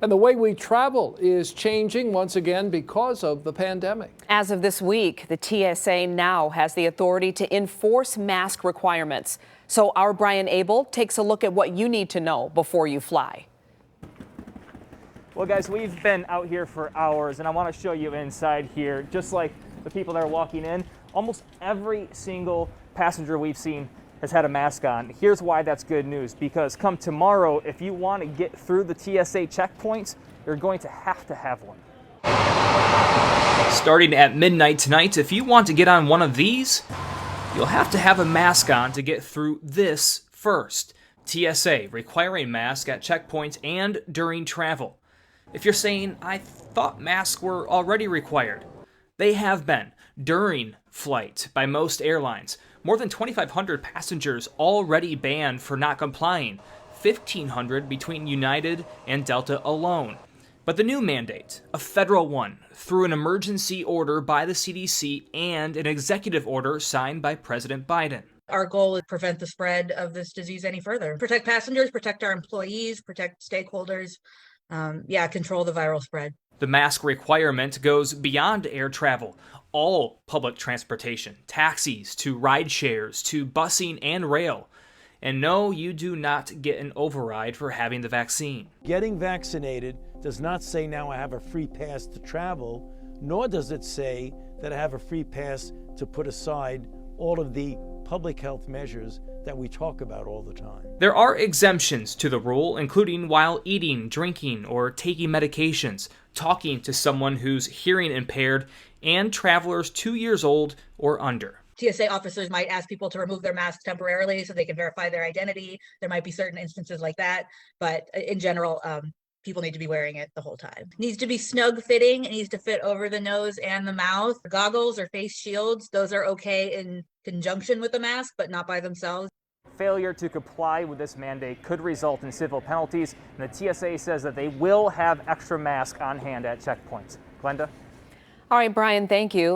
And the way we travel is changing once again because of the pandemic. As of this week, the TSA now has the authority to enforce mask requirements. So our Brian Abel takes a look at what you need to know before you fly. Well, guys, we've been out here for hours, and I want to show you inside here, just like the people that are walking in. Almost every single passenger we've seen has had a mask on. Here's why that's good news, because come tomorrow, if you want to get through the TSA checkpoints, you're going to have one. Starting at midnight tonight, if you want to get on one of these, you'll have to have a mask on to get through this first. TSA requiring masks at checkpoints and during travel. If you're saying, I thought masks were already required, they have been during flight by most airlines. More than 2,500 passengers already banned for not complying, 1,500 between United and Delta alone. But the new mandate, a federal one, through an emergency order by the CDC and an executive order signed by President Biden. Our goal is to prevent the spread of this disease any further. Protect passengers, protect our employees, protect stakeholders, control the viral spread. The mask requirement goes beyond air travel. All public transportation, taxis to ride shares to busing and rail. And no, you do not get an override for having the vaccine. Getting vaccinated does not say now I have a free pass to travel, nor does it say that I have a free pass to put aside all of the public health measures that we talk about all the time. There are exemptions to the rule, including while eating, drinking, or taking medications, talking to someone who's hearing impaired, and travelers 2 years old or under. TSA officers might ask people to remove their masks temporarily so they can verify their identity. There might be certain instances like that, but in general, people need to be wearing it the whole time. It needs to be snug fitting. It needs to fit over the nose and the mouth. Goggles or face shields, those are okay in conjunction with the mask, but not by themselves. Failure to comply with this mandate could result in civil penalties, and the TSA says that they will have extra masks on hand at checkpoints. Glenda? All right, Brian, thank you.